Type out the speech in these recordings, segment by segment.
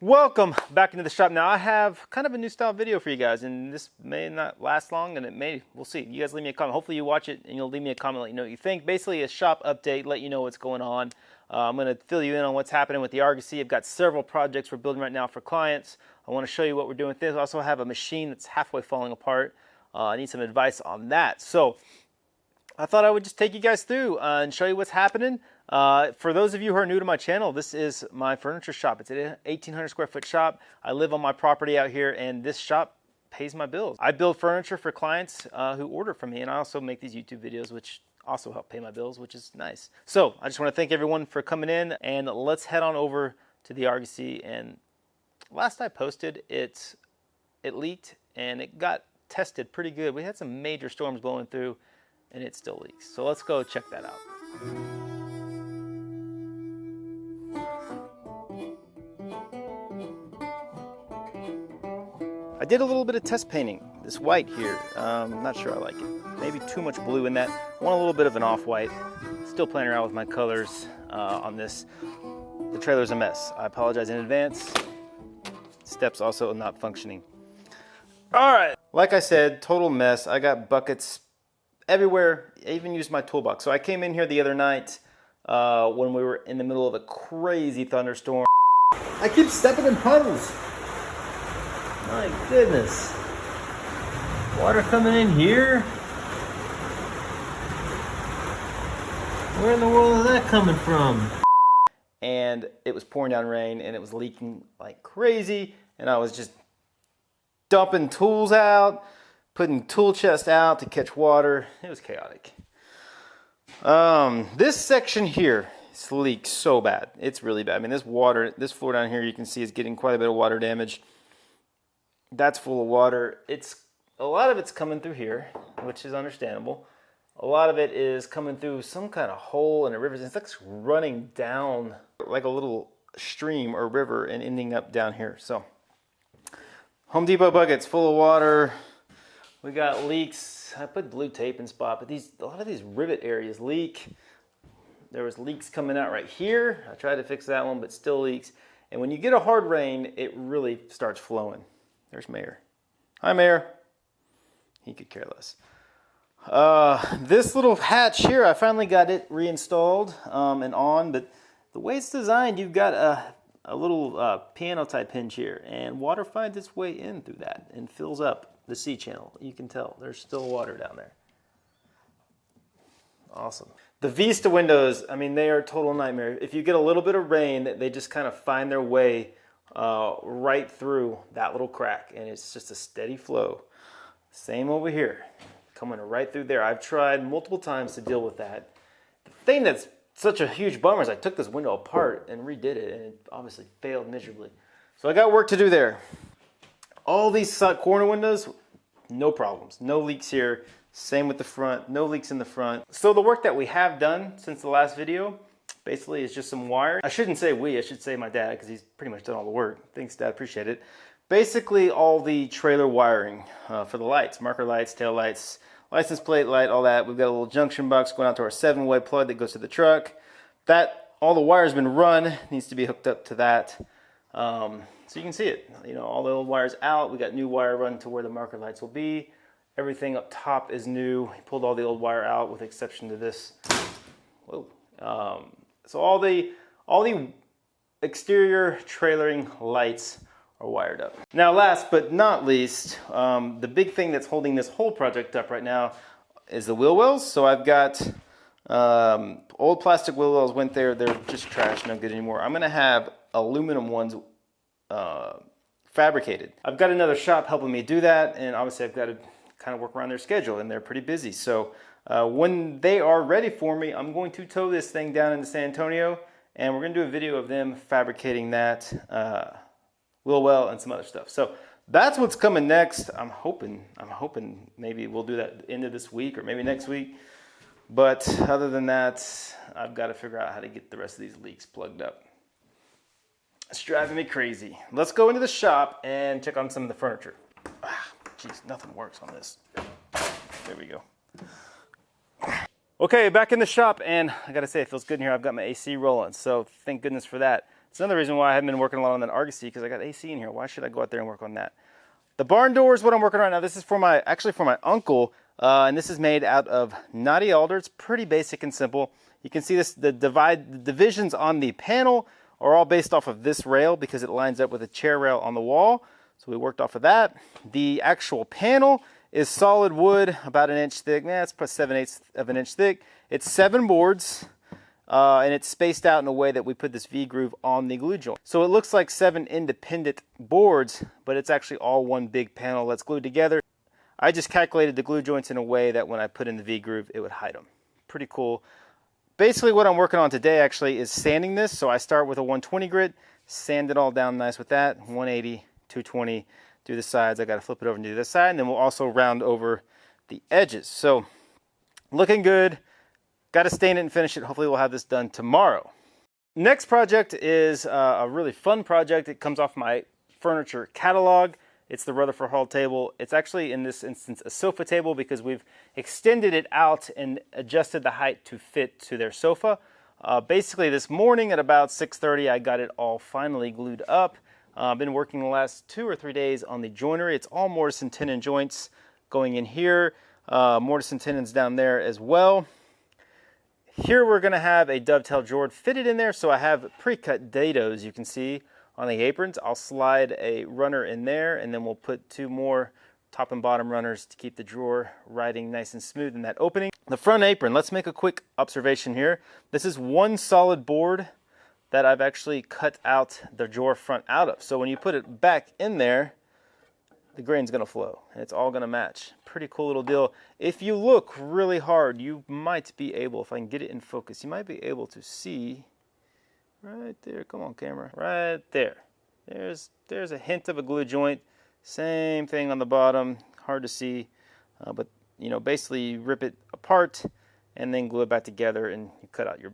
Welcome back into the shop. Now I have kind of a new style video for you guys, and this may not last long, and we'll see. You guys leave me a comment. Hopefully you watch it and you'll leave me a comment, let you know what you think. Basically a shop update, let you know what's going on. I'm going to fill you in on what's happening with the Argosy. I've got several projects we're building right now for clients. I want to show you what we're doing with this. I also have a machine that's halfway falling apart. I need some advice on that. So I thought I would just take you guys through and show you what's happening. For those of you who are new to my channel, this is my furniture shop. It's an 1,800 square foot shop. I live on my property out here, and this shop pays my bills. I build furniture for clients who order from me, and I also make these YouTube videos, which also help pay my bills, which is nice. So I just want to thank everyone for coming in, and let's head on over to the Argosy. And last I posted, it leaked, and it got tested pretty good. We had some major storms blowing through, and it still leaks. So let's go check that out. I did a little bit of test painting. This white here, I'm not sure I like it. Maybe too much blue in that. I want a little bit of an off-white. Still playing around with my colors on this. The trailer's a mess. I apologize in advance. Steps also not functioning. All right, like I said, total mess. I got buckets everywhere. I even used my toolbox. So I came in here the other night when we were in the middle of a crazy thunderstorm. I keep stepping in puddles. My goodness. Water coming in here? Where in the world is that coming from? And it was pouring down rain, and it was leaking like crazy, and I was just dumping tools out, putting tool chest out to catch water. It was chaotic. This section here leaks so bad. It's really bad. I mean, this floor down here you can see is getting quite a bit of water damage. That's full of water. A lot of it's coming through here, which is understandable. A lot of it is coming through some kind of hole in a river. It's like running down like a little stream or river and ending up down here. So, Home Depot buckets full of water. We got leaks. I put blue tape in spot, but a lot of these rivet areas leak. There was leaks coming out right here. I tried to fix that one, but still leaks. And when you get a hard rain, it really starts flowing. There's Mayor. Hi, Mayor. He could care less. This little hatch here, I finally got it reinstalled and on, but the way it's designed, you've got a little piano type hinge here, and water finds its way in through that and fills up the C channel. You can tell there's still water down there. Awesome. The Vista windows, I mean, they are a total nightmare. If you get a little bit of rain, they just kind of find their way right through that little crack, and it's just a steady flow. Same over here, coming right through there. I've tried multiple times to deal with that. The thing that's such a huge bummer is I took this window apart and redid it, and it obviously failed miserably. So I got work to do there. All these corner windows, no problems, no leaks here. Same with the front, no leaks in the front. So the work that we have done since the last video basically is just some wiring. I shouldn't say we, I should say my dad, because he's pretty much done all the work. Thanks, Dad, appreciate it. Basically all the trailer wiring for the lights, marker lights, tail lights, license plate light, all that. We've got a little junction box going out to our 7-way plug that goes to the truck. All the wire's been run, needs to be hooked up to that. So you can see it. You know, all the old wires out. We got new wire run to where the marker lights will be. Everything up top is new. He pulled all the old wire out with the exception to this. Whoa. So all the exterior trailering lights are wired up. Now, last but not least, the big thing that's holding this whole project up right now is the wheel wells. So I've got old plastic wheel wells went there. They're just trash, no good anymore. I'm gonna have aluminum ones fabricated. I've got another shop helping me do that, and obviously I've got to kind of work around their schedule, and they're pretty busy. So when they are ready for me, I'm going to tow this thing down into San Antonio, and we're gonna do a video of them fabricating that wheel well and some other stuff. So that's what's coming next. I'm hoping maybe we'll do that at the end of this week or maybe next week. But other than that, I've got to figure out how to get the rest of these leaks plugged up. It's driving me crazy. Let's go into the shop and check on some of the furniture. Jeez, nothing works on this. There we go. Okay, back in the shop, and I gotta say, it feels good in here. I've got my AC rolling, so thank goodness for that. It's another reason why I haven't been working a lot on that Argosy, because I got AC in here. Why should I go out there and work on that? The barn door is what I'm working on right now. This is for my uncle, and this is made out of knotty alder. It's pretty basic and simple. You can see this, the divisions on the panel are all based off of this rail because it lines up with a chair rail on the wall. So we worked off of that. The actual panel is solid wood, about an inch thick. It's about 7/8 of an inch thick. It's 7 boards, and it's spaced out in a way that we put this V-groove on the glue joint. So it looks like 7 independent boards, but it's actually all one big panel that's glued together. I just calculated the glue joints in a way that when I put in the V-groove, it would hide them. Pretty cool. Basically what I'm working on today actually is sanding this. So I start with a 120 grit, sand it all down nice with that, 180, 220, do the sides. I got to flip it over and do this side, and then we'll also round over the edges. So looking good. Got to stain it and finish it. Hopefully we'll have this done tomorrow. Next project is a really fun project. It comes off my furniture catalog. It's the Rutherford Hall table. It's actually, in this instance, a sofa table because we've extended it out and adjusted the height to fit to their sofa. Basically, this morning at about 6:30, I got it all finally glued up. I've been working the last 2 or 3 days on the joinery. It's all mortise and tenon joints going in here. Mortise and tenons down there as well. Here we're going to have a dovetail drawer fitted in there. So I have pre-cut dados, you can see, on the aprons. I'll slide a runner in there, and then we'll put 2 more top and bottom runners to keep the drawer riding nice and smooth in that opening. The front apron, let's make a quick observation here. This is one solid board that I've actually cut out the drawer front out of. So when you put it back in there, the grain's gonna flow and it's all gonna match. Pretty cool little deal. If you look really hard, you might be able, if I can get it in focus, you might be able to see right there. Come on, camera. Right there. There's a hint of a glue joint. Same thing on the bottom. Hard to see, but you know, basically you rip it apart and then glue it back together, and you cut out your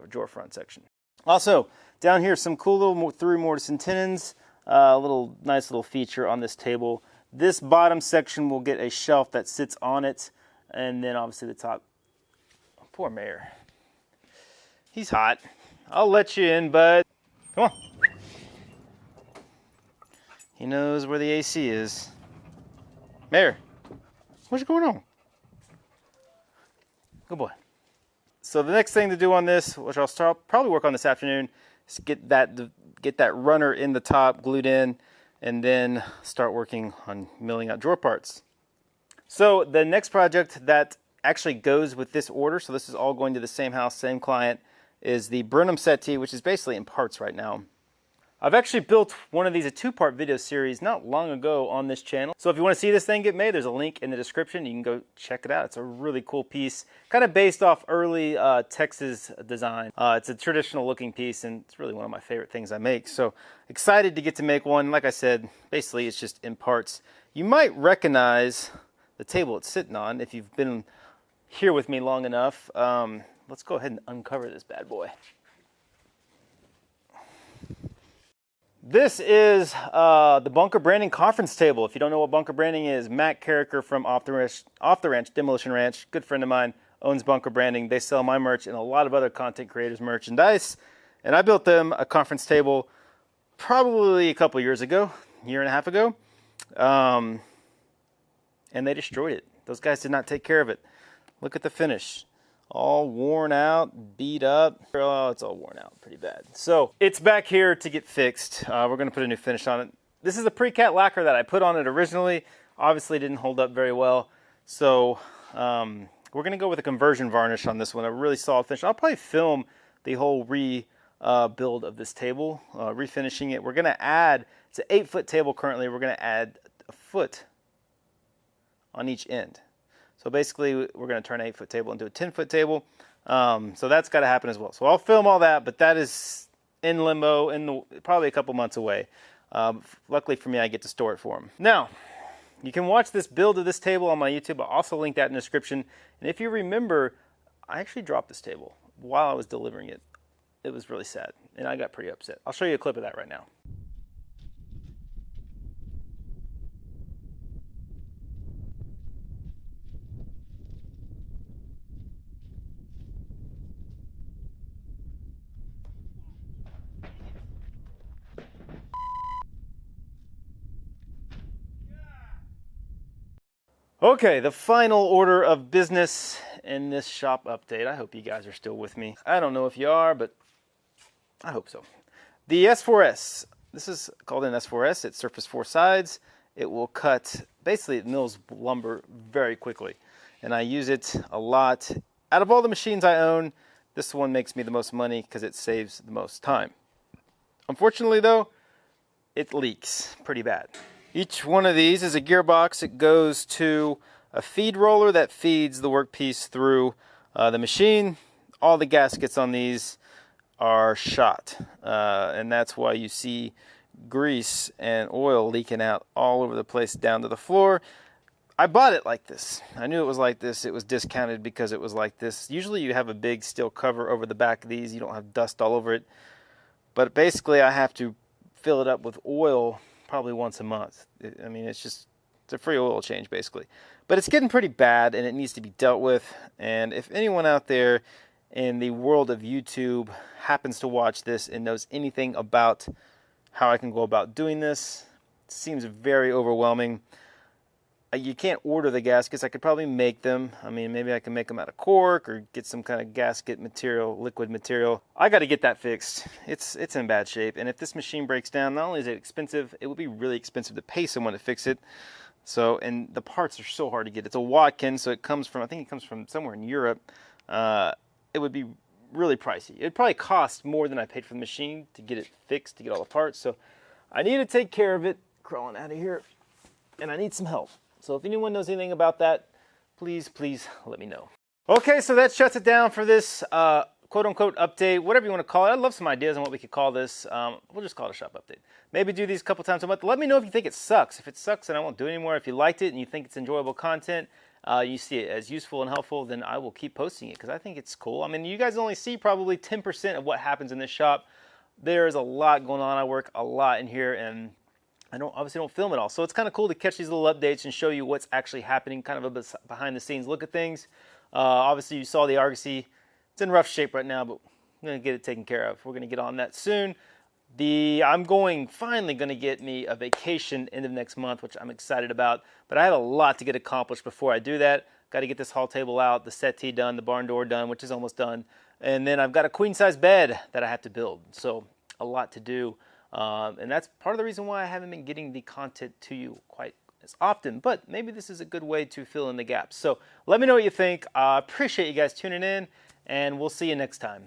drawer front section. Also, down here, some cool little through mortise and tenons. Nice little feature on this table. This bottom section will get a shelf that sits on it, and then obviously the top. Oh, poor Mayor. He's hot. I'll let you in, bud. Come on. He knows where the AC is. Mayor, what's going on? Good boy. So the next thing to do on this, which I'll probably work on this afternoon, is get that runner in the top glued in, and then start working on milling out drawer parts. So the next project that actually goes with this order, so this is all going to the same house, same client, is the Brenham settee, which is basically in parts right now. I've actually built one of these, a 2-part video series, not long ago on this channel. So if you want to see this thing get made, there's a link in the description. You can go check it out. It's a really cool piece, kind of based off early Texas design. It's a traditional looking piece, and it's really one of my favorite things I make. So excited to get to make one. Like I said, basically it's just in parts. You might recognize the table it's sitting on if you've been here with me long enough. Let's go ahead and uncover this bad boy. This is the Bunker Branding conference table. If you don't know what Bunker Branding is, Matt Carricker from Off the Ranch, Demolition Ranch, good friend of mine, owns Bunker Branding. They sell my merch and a lot of other content creators' merchandise. And I built them a conference table probably a couple years ago, year and a half ago. And they destroyed it. Those guys did not take care of it. Look at the finish. All worn out, beat up. Oh, it's all worn out pretty bad. So it's back here to get fixed. We're going to put a new finish on it. This is a pre-cat lacquer that I put on it originally. Obviously didn't hold up very well. So we're going to go with a conversion varnish on this one, a really solid finish. I'll probably film the whole rebuild of this table, refinishing it. We're going to add, it's an 8-foot table currently. We're going to add a foot on each end. So basically, we're going to turn an 8-foot table into a 10-foot table. So that's got to happen as well. So I'll film all that, but that is in limbo, probably a couple months away. Luckily for me, I get to store it for them. Now, you can watch this build of this table on my YouTube. I'll also link that in the description. And if you remember, I actually dropped this table while I was delivering it. It was really sad, and I got pretty upset. I'll show you a clip of that right now. Okay, the final order of business in this shop update. I hope you guys are still with me. I don't know if you are, but I hope so. The S4S. This is called an S4S. It's surface 4 sides. It will cut, basically it mills lumber very quickly. And I use it a lot. Out of all the machines I own, this one makes me the most money because it saves the most time. Unfortunately though, it leaks pretty bad. Each one of these is a gearbox. It goes to a feed roller that feeds the workpiece through the machine. All the gaskets on these are shot, and that's why you see grease and oil leaking out all over the place down to the floor. I bought it like this. I knew it was like this. It was discounted because it was like this. Usually you have a big steel cover over the back of these. You don't have dust all over it. But basically I have to fill it up with oil probably once a month. I mean, it's a free oil change basically. But it's getting pretty bad and it needs to be dealt with. And if anyone out there in the world of YouTube happens to watch this and knows anything about how I can go about doing this, it seems very overwhelming. You can't order the gaskets. I could probably make them. I mean, maybe I can make them out of cork or get some kind of gasket material, liquid material. I got to get that fixed. It's in bad shape. And if this machine breaks down, not only is it expensive, it would be really expensive to pay someone to fix it. So, and the parts are so hard to get. It's a Watkins, so it comes from, I think it comes from somewhere in Europe. It would be really pricey. It'd probably cost more than I paid for the machine to get it fixed, to get all the parts. So I need to take care of it, crawling out of here, and I need some help. So if anyone knows anything about that, please let me know. Okay, so that shuts it down for this quote-unquote update, whatever you want to call it. I'd love some ideas on what we could call this. We'll just call it a shop update. Maybe do these a couple times a month. Let me know if you think it sucks. If it sucks, then I won't do it anymore. If you liked it and you think it's enjoyable content, you see it as useful and helpful, then I will keep posting it because I think it's cool. I mean, you guys only see probably 10% of what happens in this shop. There's a lot going on. I work a lot in here, and I obviously don't film it all. So it's kind of cool to catch these little updates and show you what's actually happening, kind of a behind the scenes look at things. Obviously you saw the Argosy. It's in rough shape right now, but I'm going to get it taken care of. We're going to get on that soon. I'm finally going to get me a vacation end of next month, which I'm excited about. But I have a lot to get accomplished before I do that. Got to get this hall table out, the settee done, the barn door done, which is almost done. And then I've got a queen size bed that I have to build. So a lot to do. And that's part of the reason why I haven't been getting the content to you quite as often, but maybe this is a good way to fill in the gaps. So let me know what you think. I appreciate you guys tuning in, and we'll see you next time.